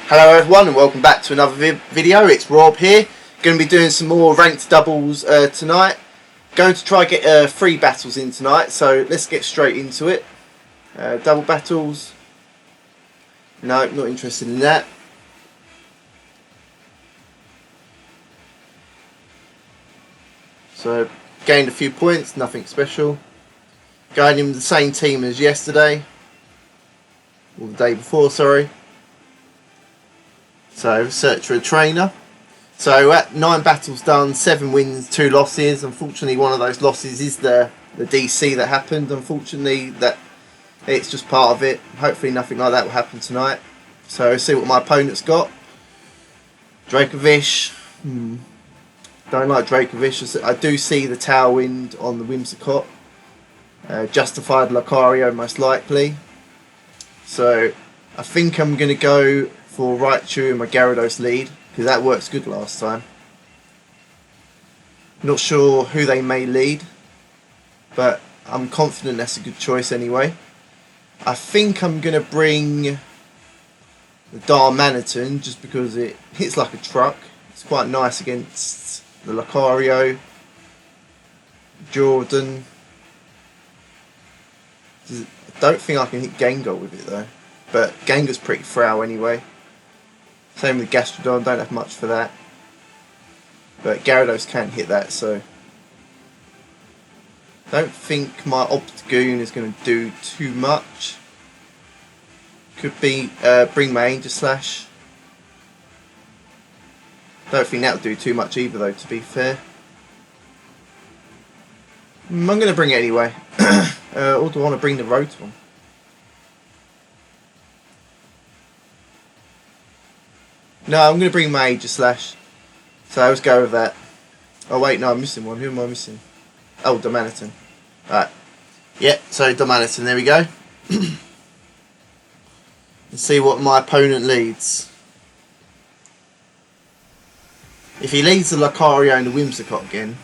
Hello everyone and welcome back to another video. It's Rob here. Going to be doing some more ranked doubles tonight. Going to try get 3 battles in tonight, so let's get straight into it. Double battles. No, not interested in that. So gained a few points, nothing special. Going in with the same team as yesterday. Or the day before, sorry. So, search for a trainer. So, at 9 battles done, 7 wins, 2 losses. Unfortunately, one of those losses is the DC that happened. Unfortunately, that it's just part of it. Hopefully, nothing like that will happen tonight. So, let's see what my opponent's got. Dracovish. Don't like Dracovish. I do see the Tailwind on the Whimsicott. Justified Lucario, most likely. So, I think I'm going to go for Raichu and my Gyarados lead, because that works good last time. Not sure who they may lead, but I'm confident that's a good choice anyway. I think I'm going to bring the Darmanitan just because it hits like a truck. It's quite nice against the Lucario, Jordan. I don't think I can hit Gengar with it though, but Gengar's pretty frail anyway. Same with Gastrodon, don't have much for that. But Gyarados can hit that, so don't think my Obstagoon is going to do too much. Could be bring my Aegislash. Don't think that'll do too much either though, to be fair. I'm going to bring it anyway. Or do I want to bring the Rotom? No, I'm going to bring my Aegislash. So let's go with that. Oh wait, no, I'm missing one. Who am I missing? Oh, Darmanitan. Alright. Yeah, so Darmanitan, there we go. Let's see what my opponent leads. If he leads the Lucario and the Whimsicott again,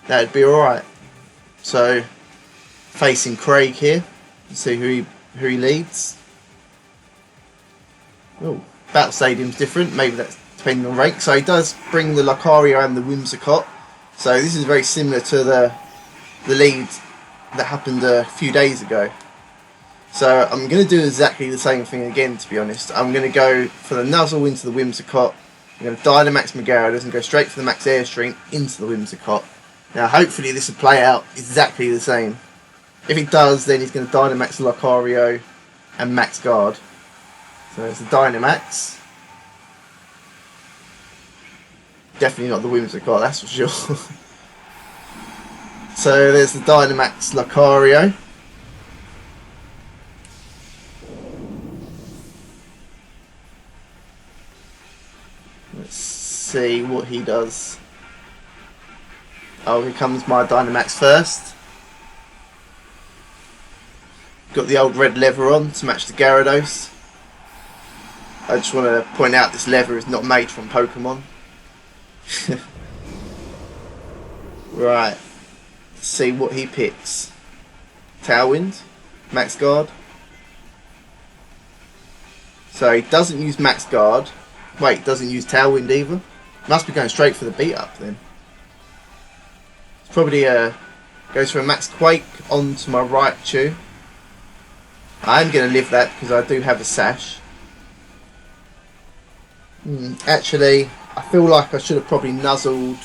that'd be alright. So, facing Craig here. Let's see who he leads. Oh. Battle Stadium's different, maybe that's depending on rank. So he does bring the Lucario and the Whimsicott. So this is very similar to the lead that happened a few days ago. So I'm going to do exactly the same thing again, to be honest. I'm going to go for the Nuzzle into the Whimsicott. I'm going to Dynamax my Gyarados and go straight for the Max Airstream into the Whimsicott. Now hopefully this will play out exactly the same. If it does, then he's going to Dynamax the Lucario and Max Guard. So it's the Dynamax. Definitely not the Whimsicott, that's for sure. So there's the Dynamax Lucario. Let's see what he does. Oh, here comes my Dynamax first. Got the old red leather on to match the Gyarados. I just want to point out this leather is not made from Pokémon. Right. Let's see what he picks. Tailwind. Max Guard. So he doesn't use Max Guard. Wait, doesn't use Tailwind either. Must be going straight for the beat up then. It's probably goes for a Max Quake onto my Raichu. I'm going to live that because I do have a Sash. Actually, I feel like I should have probably nuzzled.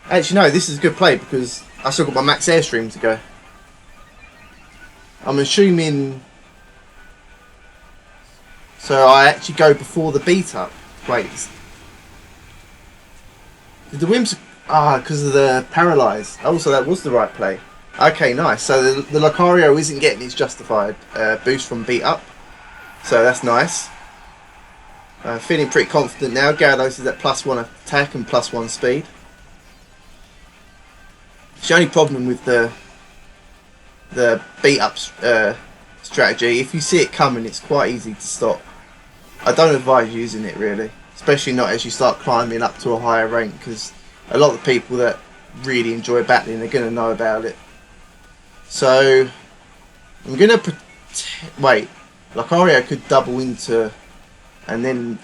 Actually, no, this is a good play because I still got my Max Airstream to go. I'm assuming. So I actually go before the beat up. Wait. Did the Whims. Because of the Paralyze. Oh, so that was the right play. Okay, nice. So the Lucario isn't getting his justified boost from beat up. So that's nice. Feeling pretty confident now. Gyarados is at +1 attack and +1 speed. The only problem with the beat up strategy, if you see it coming, it's quite easy to stop. I don't advise using it really, especially not as you start climbing up to a higher rank, because a lot of the people that really enjoy battling are going to know about it. So I'm going to wait. Lucario could double into and then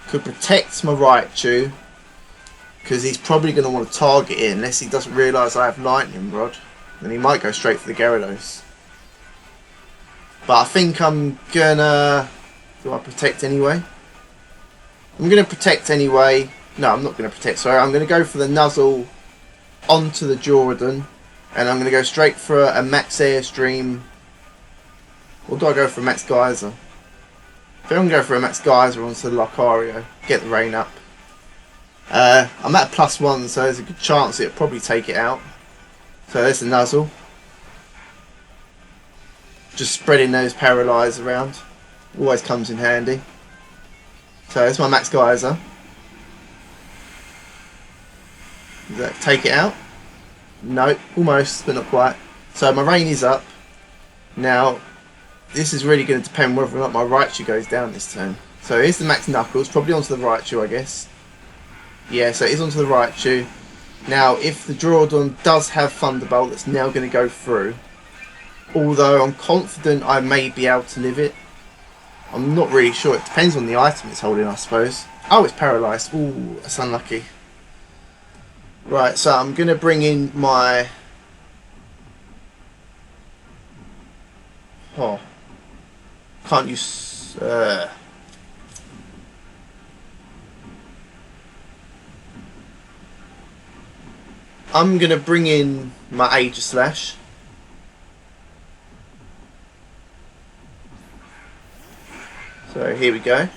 could protect my Raichu, because he's probably going to want to target it unless he doesn't realise I have Lightning Rod. Then he might go straight for the Gyarados. But I think I'm gonna... Do I protect anyway? I'm gonna protect anyway. No, I'm not gonna protect, sorry. I'm gonna go for the Nuzzle onto the Jordan. And I'm gonna go straight for a Max Airstream. Or do I go for a Max Geyser? I think I'm gonna go for a Max Geyser onto the Lucario. Get the rain up. I'm at +1, so there's a good chance it'll probably take it out. So there's the Nuzzle. Just spreading those Paralyze around. Always comes in handy. So there's my Max Geyser. Does that take it out? No, almost, but not quite. So my rain is up. Now, this is really going to depend whether or not my Raichu goes down this turn. So here's the Max Knuckles, probably onto the Raichu, I guess. Yeah, so it is onto the Raichu. Now, if the Drawdon does have Thunderbolt, that's now going to go through. Although I'm confident I may be able to live it. I'm not really sure. It depends on the item it's holding, I suppose. Oh, it's paralysed. Ooh, that's unlucky. Right, so I'm going to bring in my... Oh. Can't use... I'm going to bring in my Aegislash. So here we go.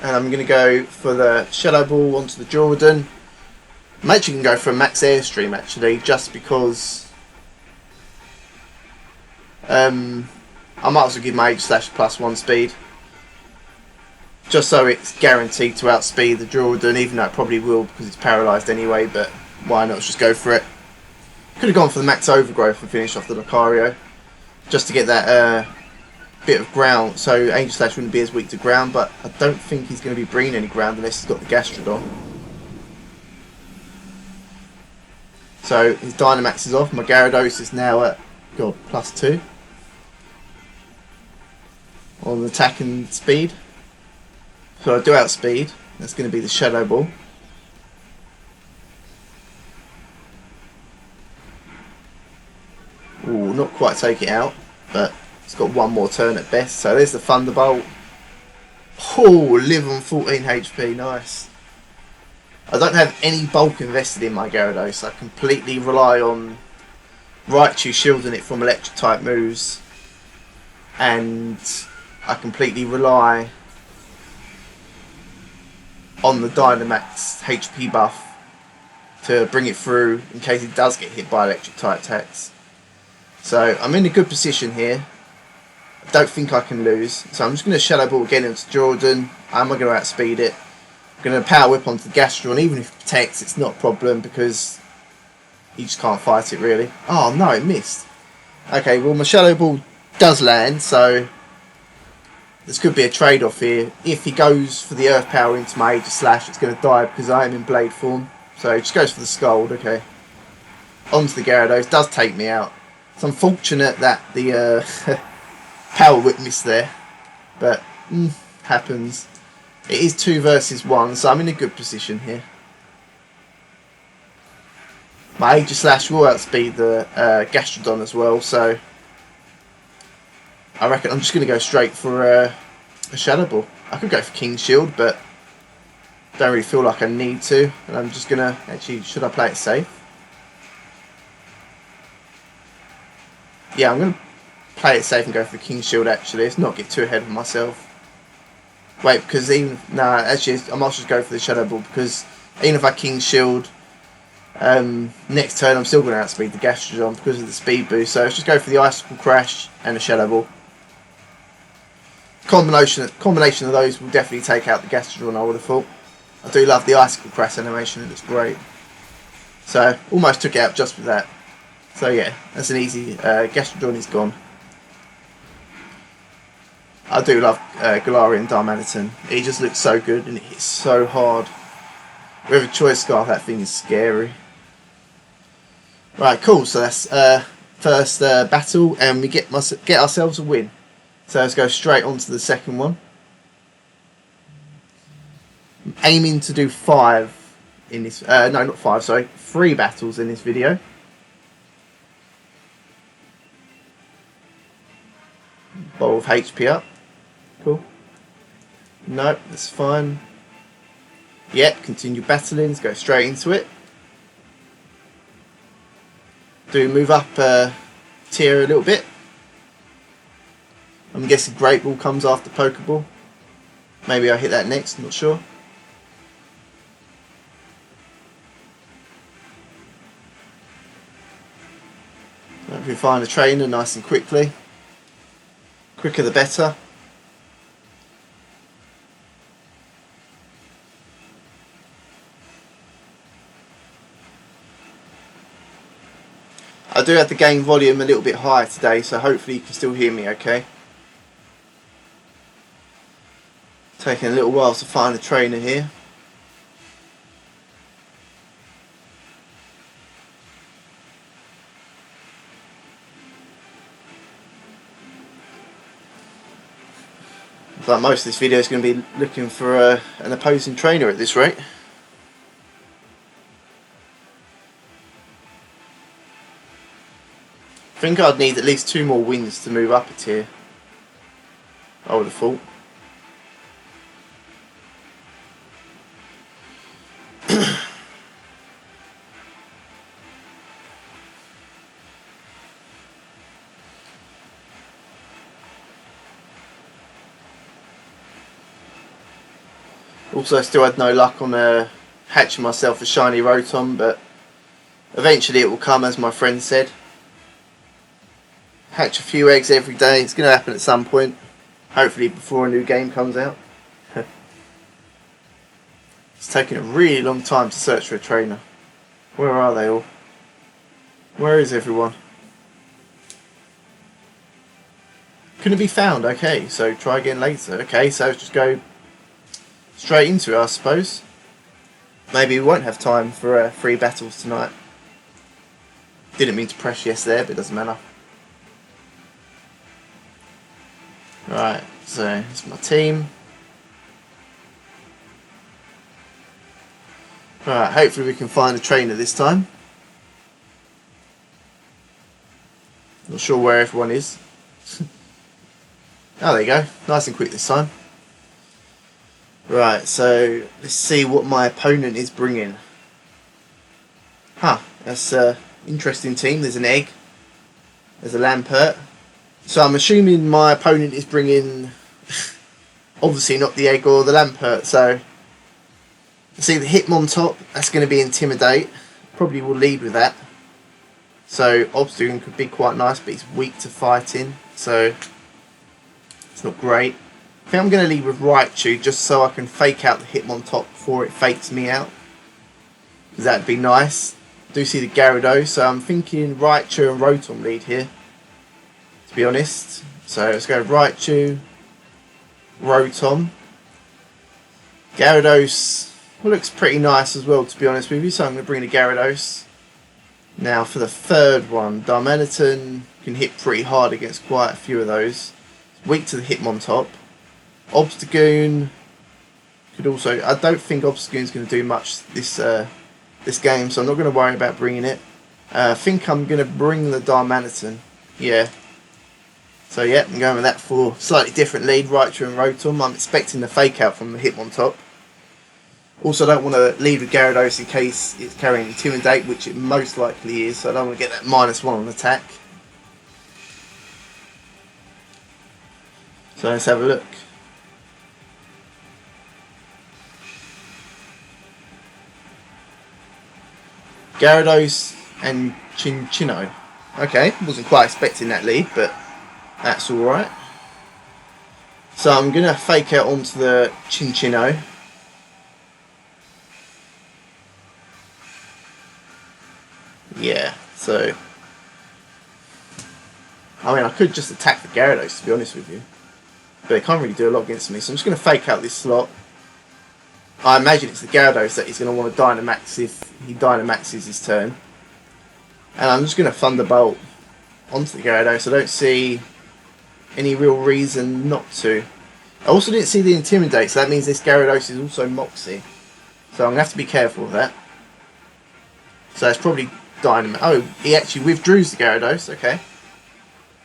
And I'm going to go for the Shadow Ball onto the Jordan. I'm actually going to go for a Max Airstream actually, just because I might as well give my Aegislash +1 speed. Just so it's guaranteed to outspeed the Jordan, even though it probably will because it's paralysed anyway, but why not just go for it. Could have gone for the Max Overgrowth and finished off the Lucario, just to get that bit of ground, so Aegislash wouldn't be as weak to ground, but I don't think he's going to be bringing any ground unless he's got the Gastrodon. So his Dynamax is off, my Gyarados is now at, God, +2 on attack and speed. So I do outspeed, that's going to be the Shadow Ball. Ooh, not quite take it out, but it's got one more turn at best. So there's the Thunderbolt. Oh, live on 14 HP, nice. I don't have any bulk invested in my Gyarados. I completely rely on Raichu shielding it from electric type moves. And I completely rely on the Dynamax HP buff to bring it through in case it does get hit by electric type attacks. So I'm in a good position here. I don't think I can lose. So I'm just going to Shadow Ball again into Jordan. I'm going to outspeed it. I'm going to Power Whip onto the Gastrodon. Even if it protects, it's not a problem because you just can't fight it really. Oh no, it missed. Okay, well my Shadow Ball does land, so this could be a trade-off here. If he goes for the Earth Power into my Aegislash, it's going to die because I am in Blade form. So he just goes for the Scald, okay. Onto the Gyarados, does take me out. It's unfortunate that the Power Whip missed there, but happens. It is 2 versus 1, so I'm in a good position here. My Aegislash will outspeed the Gastrodon as well, so I reckon I'm just going to go straight for a Shadow Ball. I could go for King's Shield, but don't really feel like I need to. And I'm just going to... Actually, should I play it safe? Yeah, I'm going to play it safe and go for the King's Shield, actually. Let's not get too ahead of myself. Wait, because even... Nah, actually, I might just go for the Shadow Ball, because even if I King's Shield, next turn I'm still going to outspeed the Gastrodon because of the speed boost. So let's just go for the Icicle Crash and the Shadow Ball. Combination of those will definitely take out the Gastrodon, I would have thought. I do love the Icicle Crash animation, it looks great. So, almost took it out just with that. So yeah, that's an easy... Gastrodon is gone. I do love Galarian Darmanitan. He just looks so good and it hits so hard. With a Choice Scarf, that thing is scary. Right, cool. So that's first battle, and we get ourselves a win. So let's go straight on to the second one. I'm aiming to do 5 in this. No, not 5. Sorry, 3 battles in this video. Bowl of HP up. Cool. No, that's fine. Yep, continue battling. Let's go straight into it. Do move up tier a little bit. I'm guessing Great Ball comes after Pokeball. Maybe I hit that next, I'm not sure. Hope we find a trainer nice and quickly. Quicker the better. I do have the game volume a little bit higher today, so hopefully you can still hear me okay. Taking a little while to find a trainer here. But most of this video is going to be looking for an opposing trainer at this rate. I think I'd need at least 2 more wins to move up a tier, I would have thought. Also, I still had no luck on hatching myself a shiny Rotom, but eventually it will come, as my friend said. Hatch a few eggs every day. It's going to happen at some point. Hopefully before a new game comes out. It's taking a really long time to search for a trainer. Where are they all? Where is everyone? Couldn't be found. Okay, so try again later. Okay, so let's just go straight into it, I suppose. Maybe we won't have time for 3 battles tonight. Didn't mean to press yes there, but it doesn't matter. Right, so it's my team. Right, hopefully we can find a trainer this time. Not sure where everyone is. Oh, there you go. Nice and quick this time. Right, so let's see what my opponent is bringing. Huh, that's an interesting team. There's an egg. There's a Lampert. So I'm assuming my opponent is bringing, obviously not the egg or the Lampert. So see the Hitmontop, that's going to be Intimidate. Probably will lead with that. So Obstagoon could be quite nice, but he's weak to fighting, so it's not great. I think I'm going to lead with Raichu just so I can fake out the Hitmontop before it fakes me out, because that'd be nice. I do see the Gyarados, so I'm thinking Raichu and Rotom lead here, to be honest. So let's go Raichu, Rotom. Gyarados looks pretty nice as well, to be honest with you, so I'm going to bring the Gyarados. Now for the third one, Darmanitan can hit pretty hard against quite a few of those. It's weak to the Hitmontop. Obstagoon could also, I don't think Obstagoon's going to do much this game, so I'm not going to worry about bringing it. I think I'm going to bring the Darmanitan. Yeah. So yeah, I'm going with that for slightly different lead, Raichu and Rotom. I'm expecting the fake out from the Hitmontop. Also, I don't want to lead with Gyarados in case it's carrying Intimidate, which it most likely is, so I don't want to get that -1 on attack. So let's have a look. Gyarados and Chinchino. Okay, wasn't quite expecting that lead, but that's alright. So I'm going to fake out onto the Chinchino. Yeah, so I mean I could just attack the Gyarados, to be honest with you, but it can't really do a lot against me, so I'm just going to fake out this slot. I imagine it's the Gyarados that he's going to want to Dynamax if he Dynamaxes his turn. And I'm just going to Thunderbolt onto the Gyarados. I don't see any real reason not to. I also didn't see the Intimidate, so that means this Gyarados is also Moxie. So I'm going to have to be careful of that. So it's probably Dynamite. Oh, he actually withdraws the Gyarados, okay.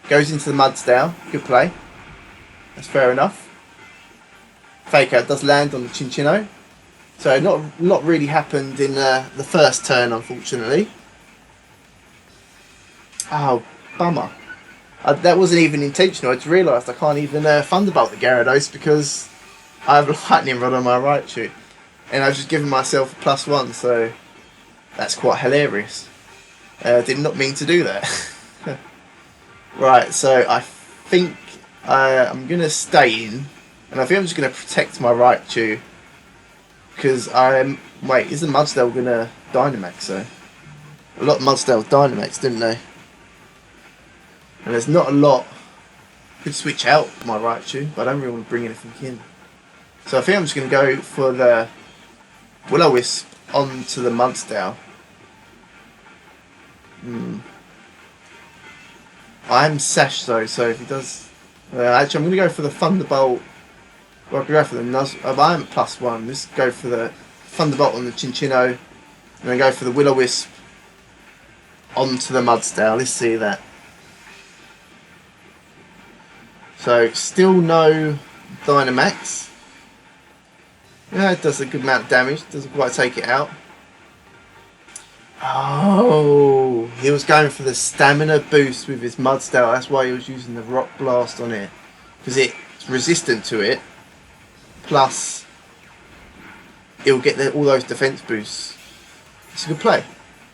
Goes into the Mudsdale, good play. That's fair enough. Fake Out does land on the Chinchino. So not really happened in the first turn, unfortunately. Oh, bummer. That wasn't even intentional. I just realised I can't even Thunderbolt the Gyarados because I have a Lightning Rod on my Raichu. And I've just given myself a +1, so that's quite hilarious. Did not mean to do that. Right, so I think I'm going to stay in. And I think I'm just going to protect my Raichu. Because I'm... Wait, isn't Mudsdale going to Dynamax though? A lot of Mudsdale Dynamax, didn't they? And there's not a lot. Could switch out my Raichu, but I don't really want to bring anything in. So I think I'm just going to go for the Will-O-Wisp onto the Mudsdale. I'm Sash though, so if he does... actually, I'm going to go for the Thunderbolt. Well, I could go for the Nuzlocke. I'm at +1. Let's go for the Thunderbolt on the Chinchino. And then go for the Will-O-Wisp onto the Mudsdale. Let's see that. So, still no Dynamax. Yeah, it does a good amount of damage. Doesn't quite take it out. Oh, he was going for the stamina boost with his Mudsdale. That's why he was using the Rock Blast on it. Because it's resistant to it. Plus, it'll get all those defense boosts. It's a good play.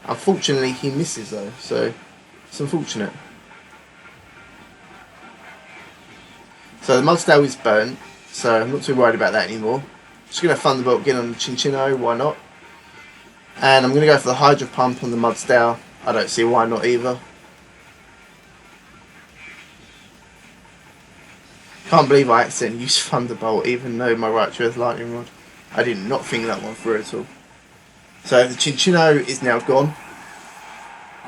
Unfortunately, he misses though, so it's unfortunate. So the Mudsdale is burnt, so I'm not too worried about that anymore. Just going to Thunderbolt again on the Chinchino, why not? And I'm going to go for the Hydro Pump on the Mudsdale. I don't see why not either. Can't believe I accidentally used Thunderbolt even though my Raichu has Lightning Rod. I did not think that one through at all. So the Chinchino is now gone.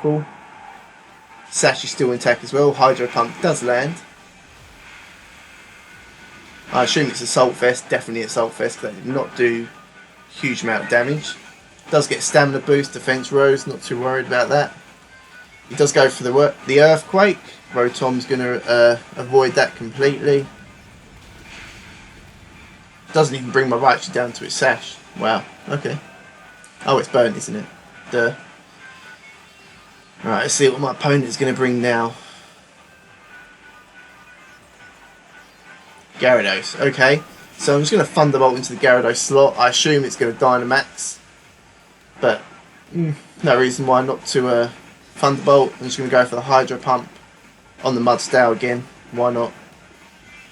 Cool. Sash is still intact as well. Hydro Pump does land. I assume it's Assault Vest. Definitely Assault Vest because that did not do a huge amount of damage. Does get Stamina Boost, Defense Rose. Not too worried about that. He does go for the Earthquake. Rotom's going to avoid that completely. Doesn't even bring my Raichu down to its Sash. Wow, okay. Oh, it's burnt, isn't it? Duh. Right, let's see what my opponent is going to bring now. Gyarados, okay. So I'm just going to Thunderbolt into the Gyarados slot. I assume it's going to Dynamax. But, no reason why not to Thunderbolt. I'm just going to go for the Hydro Pump on the Mudsdale again. Why not?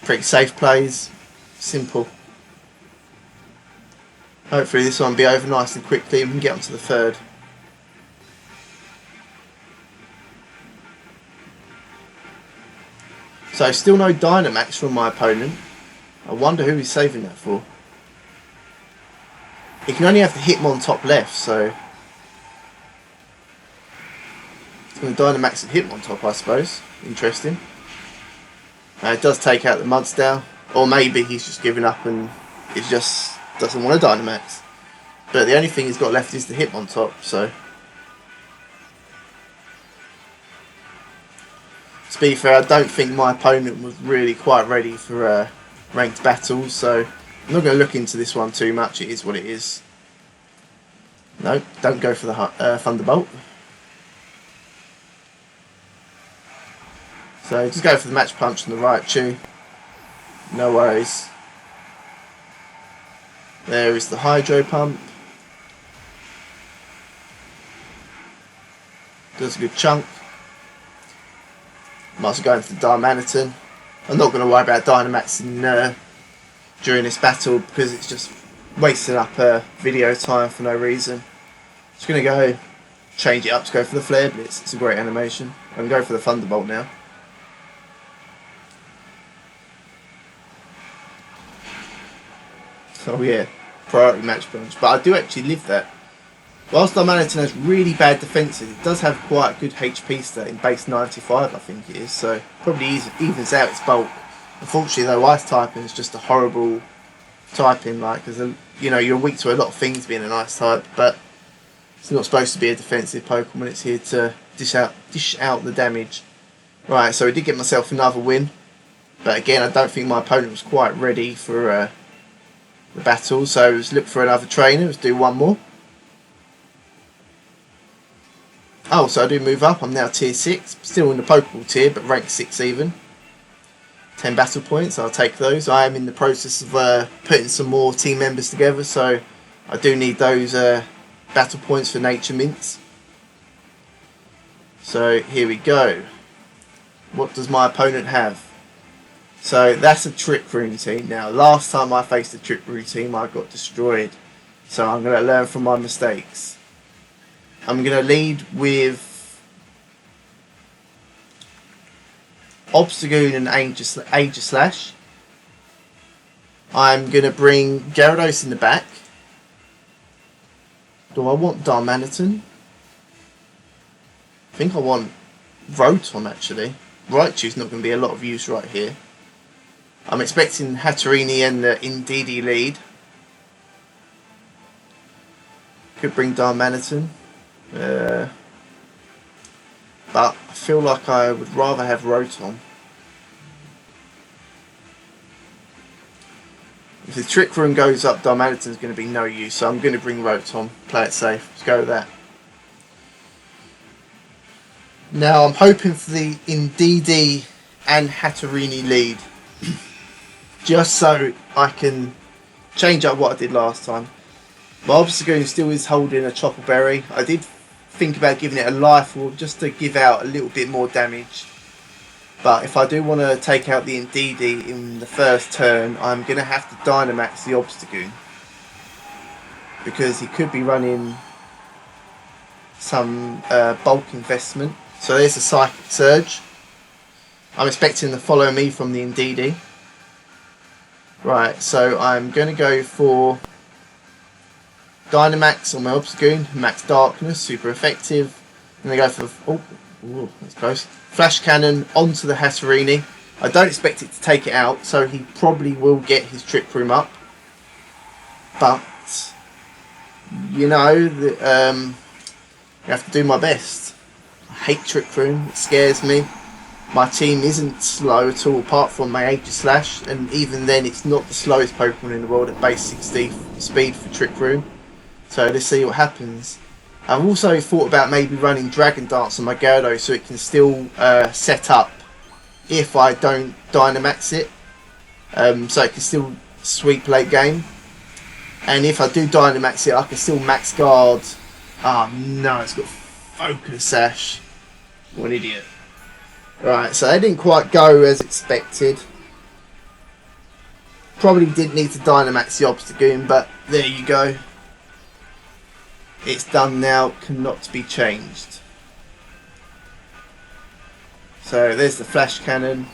Pretty safe plays. Simple. Hopefully this one will be over nice and quickly and we can get onto the third. So still no Dynamax from my opponent. I wonder who he's saving that for. He can only have the Hitmon top left, so it's going to Dynamax at Hitmon top, I suppose. Interesting. It does take out the Mudsdale, or maybe he's just given up and it just doesn't want to Dynamax. But the only thing he's got left is the Hitmon top, so to be fair, I don't think my opponent was really quite ready for ranked battles, so I'm not going to look into this one too much. It is what it is. No, don't go for the Thunderbolt. So just go for the Match Punch on the Raichu. No worries. There is the Hydro Pump. Does a good chunk. Might as well go into the Darmanitan. I'm not going to worry about Dynamaxing during this battle because it's just wasting up video time for no reason. Just going to go change it up to go for the Flare Blitz. It's a great animation. I'm going to go for the Thunderbolt now. Oh yeah, priority Match Punch. But I do actually live that. Whilst Darmanitan has really bad defences, it does have quite a good HP stat in base 95, I think it is, so probably evens out its bulk. Unfortunately though, Ice typing is just a horrible typing, like, because you know, you're weak to a lot of things being an Ice type, but it's not supposed to be a defensive Pokemon, it's here to dish out the damage. Right, so I did get myself another win, but again I don't think my opponent was quite ready for the battle, so let's look for another trainer, let's do one more. Oh, so I do move up, I'm now tier 6, still in the Pokeball tier, but rank 6 even. 10 battle points, I'll take those. I am in the process of putting some more team members together, so I do need those battle points for Nature Mints. So here we go. What does my opponent have? So that's a Trick Room team. Now, last time I faced a Trick Room team, I got destroyed. So I'm going to learn from my mistakes. I'm going to lead with Obstagoon and Aegislash. I'm going to bring Gyarados in the back. Do I want Darmanitan? I think I want Rotom actually. Raichu's not going to be a lot of use right here. I'm expecting Hatterene and the Indeedee lead. Could bring Darmanitan. But I feel like I would rather have Rotom. If the Trick Room goes up, Darmanitan's going to be no use, so I'm going to bring Rotom. Play it safe. Let's go with that. Now I'm hoping for the Indeedee and Hatterene lead. Just so I can change up what I did last time. My Obstagoon still is holding a Chopper Berry. I did think about giving it a Life Orb just to give out a little bit more damage. But if I do want to take out the Indeedee in the first turn, I'm going to have to Dynamax the Obstagoon. Because he could be running some bulk investment. So there's a Psychic Surge. I'm expecting to follow me from the Indeedee. Right, so I'm going to go for Dynamax on my Obstagoon, Max Darkness, super effective. And then go for, oh, that's close. Flash Cannon onto the Hatterene. I don't expect it to take it out, so he probably will get his Trick Room up. But, you know, you have to do my best. I hate Trick Room, it scares me. My team isn't slow at all, apart from my Aegislash, and even then it's not the slowest Pokemon in the world at base 60 speed for Trick Room. So let's see what happens. I've also thought about maybe running Dragon Dance on my Gyarados so it can still set up if I don't Dynamax it. So it can still sweep late game. And if I do Dynamax it, I can still Max Guard. Oh no, it's got Focus Sash. What an idiot. Right, so they didn't quite go as expected. Probably didn't need to Dynamax the Obstagoon, but there you go. It's done now, cannot be changed. So there's the Flash Cannon.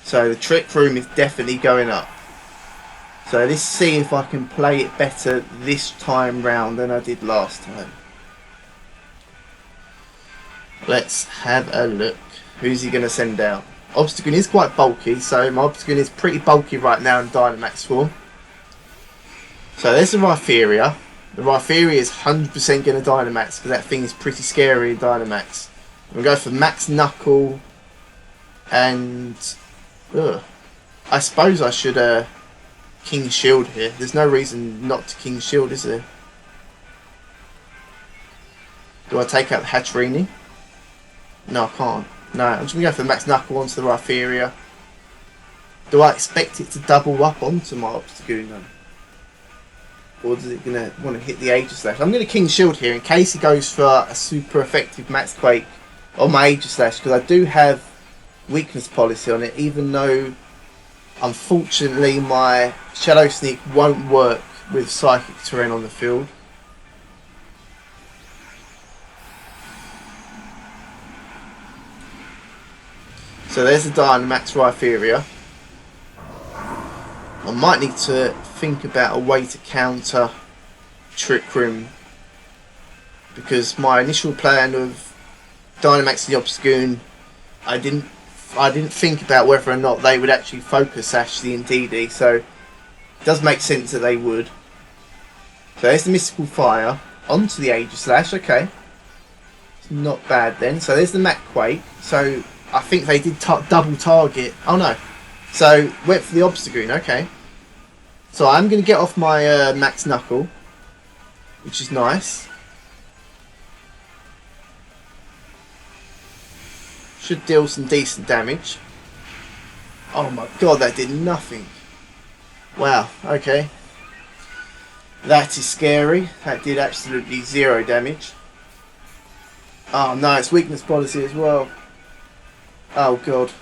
So the Trick Room is definitely going up. So let's see if I can play it better this time round than I did last time. Let's have a look. Who's he going to send out? Obstagoon is quite bulky, so my Obstagoon is pretty bulky right now in Dynamax form. So there's the Rhypheria. The Rhypheria is 100% going to Dynamax because that thing is pretty scary in Dynamax. I'm going to go for Max Knuckle and... I suppose I should King Shield here. There's no reason not to King Shield, is there? Do I take out the Hatterene? No, I can't. No, I'm just going to go for Max Knuckle onto the Rhypheria. Do I expect it to double up onto my Obstagoon then? Or is it going to want to hit the Aegislash? I'm going to King Shield here in case he goes for a super effective Max Quake on my Aegislash, because I do have weakness policy on it, even though unfortunately my Shadow Sneak won't work with Psychic Terrain on the field. So there's the Dynamax Rhypheria. I might need to think about a way to counter Trick Room, because my initial plan of Dynamax the Obstagoon, I didn't think about whether or not they would actually focus Ashley and DD, so it does make sense that they would. So there's the Mystical Fire, onto the Aegislash, okay. It's not bad then. So there's the Mac Quake, so I think they did double target. Oh no. So went for the Obstagoon, okay. So I'm going to get off my Max Knuckle, which is nice. Should deal some decent damage. Oh my god, that did nothing. Wow, okay. That is scary. That did absolutely 0 damage. Oh no, it's weakness policy as well. Oh god.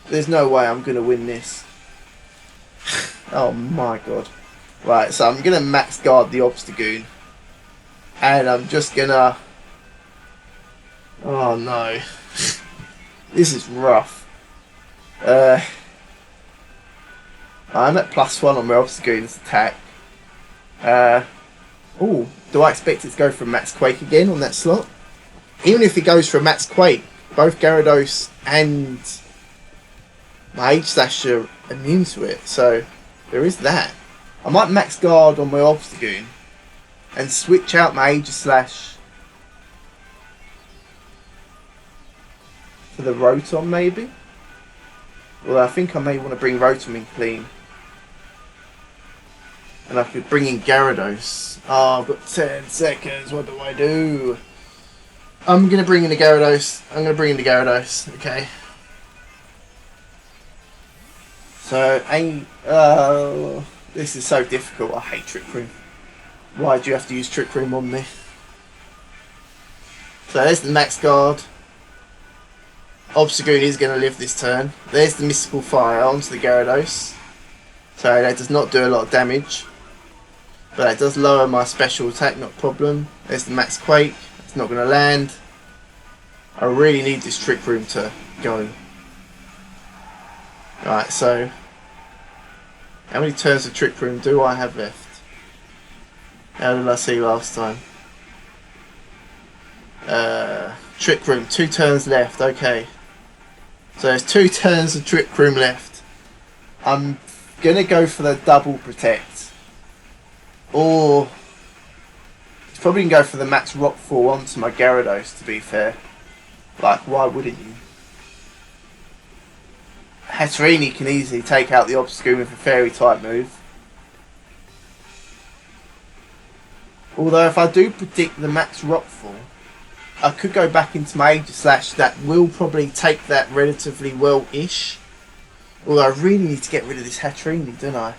There's no way I'm going to win this. Oh my god. Right, so I'm going to max guard the Obstagoon. And I'm just going to... Oh no. This is rough. I'm at +1 on my Obstagoon's attack. Oh, do I expect it to go for a Max Quake again on that slot? Even if it goes for a Max Quake, both Gyarados and my Aegislash are immune to it, so there is that. I might max guard on my Obstagoon and switch out my Aegislash for the Rotom maybe? Well, I think I may want to bring Rotom in clean. And I could bring in Gyarados. Oh, I've got 10 seconds. What do I do? I'm going to bring in the Gyarados. Okay. So, this is so difficult. I hate Trick Room. Why do you have to use Trick Room on me? So there's the Max Guard. Obstagoon is going to live this turn. There's the Mystical Fire onto the Gyarados. So that does not do a lot of damage. But it does lower my special attack, not a problem. There's the Max Quake. It's not going to land. I really need this Trick Room to go. Right, so... how many turns of Trick Room do I have left? How did I see last time? Trick Room, 2 turns left, okay. So there's 2 turns of Trick Room left. I'm going to go for the double protect. Or it's probably going to go for the Max Rockfall onto my Gyarados, to be fair. Like, why wouldn't you? Hatterini can easily take out the Obstagoon with a Fairy type move. Although if I do predict the Max Rockfall, I could go back into my Aegislash that will probably take that relatively well-ish. Although I really need to get rid of this Hatterini, don't I?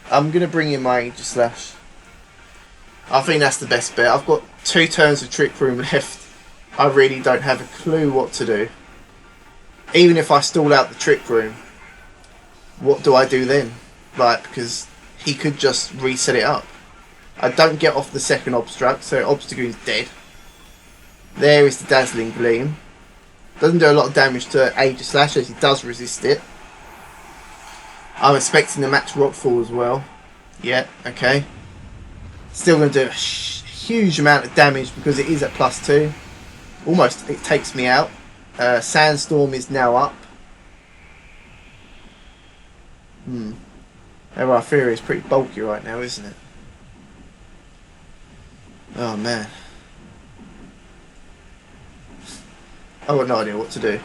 I'm going to bring in my Aegislash. I think that's the best bet. I've got 2 turns of Trick Room left. I really don't have a clue what to do. Even if I stall out the Trick Room, what do I do then? Like, because he could just reset it up. I don't get off the second Obstruct, so Obstagoon's dead. There is the Dazzling Gleam. Doesn't do a lot of damage to Aegislash, as he does resist it. I'm expecting the Max Rockfall as well. Yeah, okay. Still going to do a huge amount of damage because it is at +2. Almost, it takes me out. Sandstorm is now up. Rhyperior is pretty bulky right now, isn't it? Oh man. I've got no idea what to do.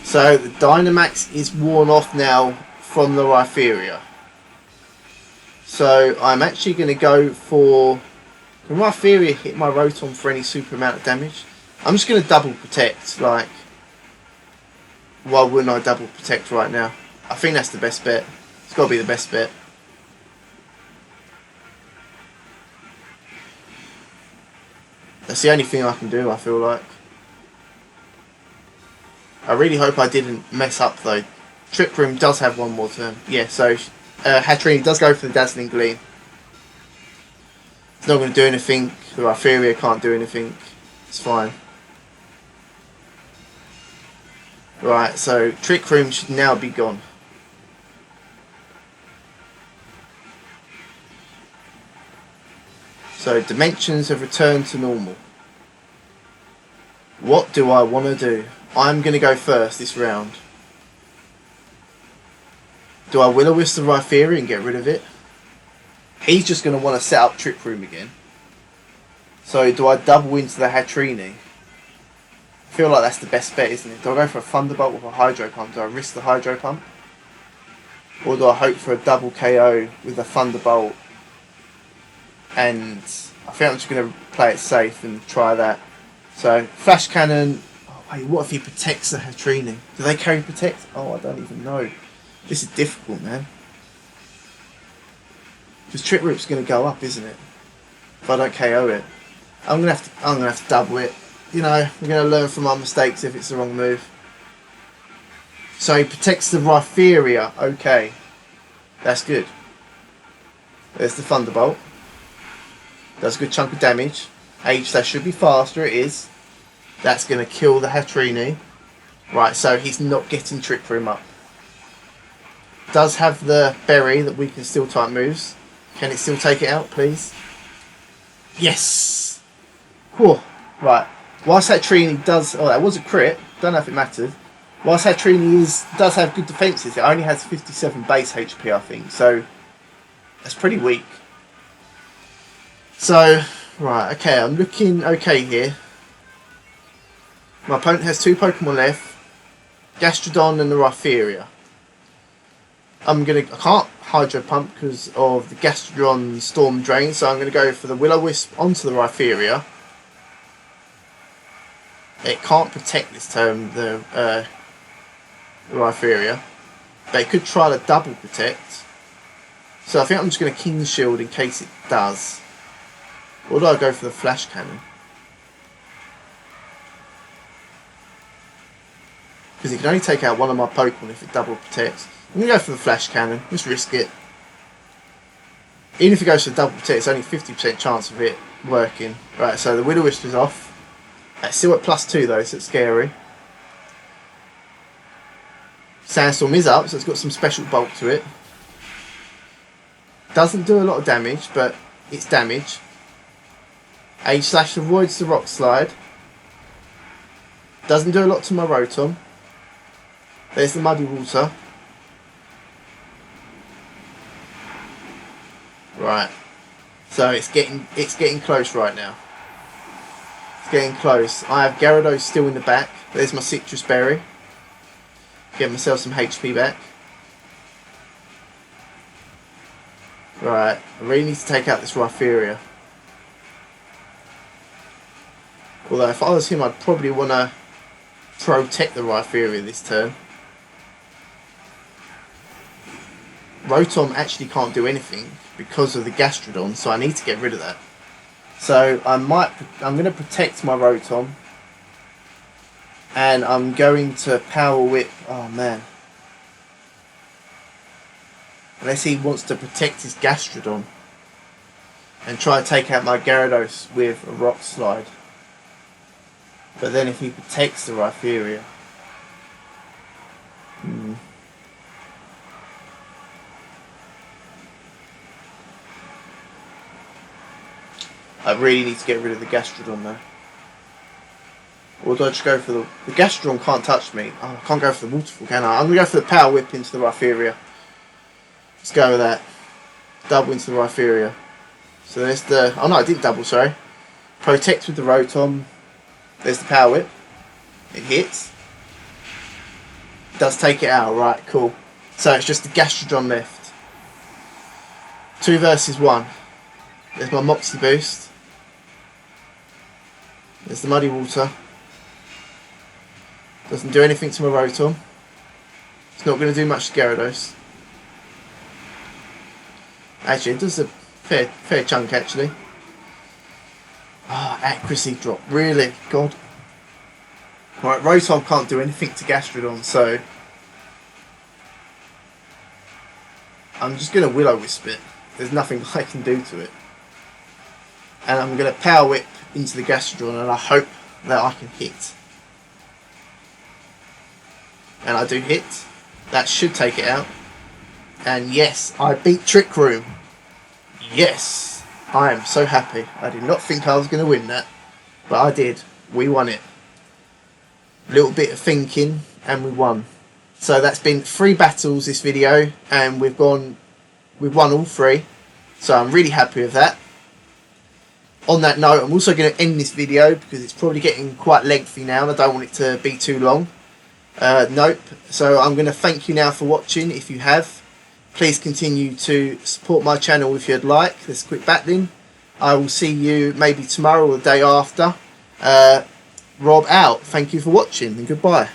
So the Dynamax is worn off now from the Rhyperior. So I'm actually going to go for... can Rhyperior hit my Rotom for any super amount of damage? I'm just going to double protect, like... why wouldn't I double protect right now? I think that's the best bet. It's got to be the best bet. That's the only thing I can do, I feel like. I really hope I didn't mess up though. Trick Room does have one more turn. Yeah, so Hatterini does go for the Dazzling Gleam. It's not going to do anything. The Rhypheria can't do anything. It's fine. Right, so Trick Room should now be gone. So dimensions have returned to normal. What do I want to do? I'm going to go first this round. Do I Will-O-Wisp the Rhypheria and get rid of it? He's just going to want to set up Trick Room again. So do I double into the Hatrini? I feel like that's the best bet, isn't it? Do I go for a Thunderbolt with a Hydro Pump? Do I risk the Hydro Pump? Or do I hope for a double KO with a Thunderbolt? And I think I'm just going to play it safe and try that. So, Flash Cannon. Oh, wait, what if he protects the Hatrini? Do they carry Protect? Oh, I don't even know. This is difficult, man. Because Trick Room's going to go up, isn't it? If I don't KO it. I'm gonna have to double it. You know, we're going to learn from our mistakes if it's the wrong move. So he protects the Rhypheria. Okay. That's good. There's the Thunderbolt. Does a good chunk of damage. That should be faster. It is. That's going to kill the Hatrini. Right, so he's not getting Trick Room up. Does have the berry that we can still type moves. Can it still take it out, please? Yes! Whew. Right. Whilst Hatrini does... Oh, that was a crit. Don't know if it mattered. Whilst Hatrini does have good defences, it only has 57 base HP, I think. So, that's pretty weak. So, right, okay, I'm looking okay here. My opponent has 2 Pokemon left. Gastrodon and the Rhypheria. I can't Hydro Pump because of the Gastrodon Storm Drain, so I'm going to go for the Will-O-Wisp onto the Rhypheria. It can't protect this turn, the Rhypheria. But it could try to double protect. So I think I'm just going to King Shield in case it does. Or do I go for the Flash Cannon? Because it can only take out one of my Pokemon if it double protects. I'm going to go for the Flash Cannon. Just risk it. Even if it goes for double protect, it's only 50% chance of it working. Right, so the Will-O-Wisp is off. It's still at +2 though, so it's scary. Sandstorm is up, so it's got some special bulk to it. Doesn't do a lot of damage, but it's damage. Slash avoids the Rock Slide. Doesn't do a lot to my Rotom. There's the Muddy Water. Right. So it's getting close right now. It's getting close. I have Gyarados still in the back. There's my Citrus Berry. Get myself some HP back. Right. I really need to take out this Rhypheria. Although if I was him, I'd probably want to protect the Rhypheria this turn. Rotom actually can't do anything because of the Gastrodon, so I need to get rid of that. So I'm going to protect my Rotom, and I'm going to Power Whip. Oh man! Unless he wants to protect his Gastrodon and try to take out my Gyarados with a Rock Slide. But then if he protects the Rhypheria... I really need to get rid of the Gastrodon though. Or do I just go for the Gastrodon can't touch me. Oh, I can't go for the Waterfall, can I? I'm going to go for the Power Whip into the Rhypheria. Let's go with that. Double into the Rhypheria. So there's the... Oh no, I didn't double, sorry. Protect with the Rotom. There's the Power Whip. It hits. Does take it out, right, cool. So it's just the Gastrodon left. 2 versus 1. There's my Moxie Boost. There's the Muddy Water. Doesn't do anything to my Rotom. It's not going to do much to Gyarados. Actually, it does a fair chunk, actually. Ah, accuracy drop. Really? God. Right, Rotom can't do anything to Gastrodon, so... I'm just going to Will-O-Wisp it. There's nothing I can do to it. and I'm going to power whip into the Gastrodon, and I hope that I can hit. And I do hit. That should take it out. And yes, I beat Trick Room. Yes, I am so happy. I did not think I was going to win that, but I did. We won it. A little bit of thinking, and we won. So that's been 3 battles this video, and we've won all 3. So I'm really happy with that. On that note, I'm also going to end this video because it's probably getting quite lengthy now and I don't want it to be too long. Nope. So I'm going to thank you now for watching. If you have, please continue to support my channel if you'd like. Let's quit battling. I will see you maybe tomorrow or the day after. Rob out. Thank you for watching and goodbye.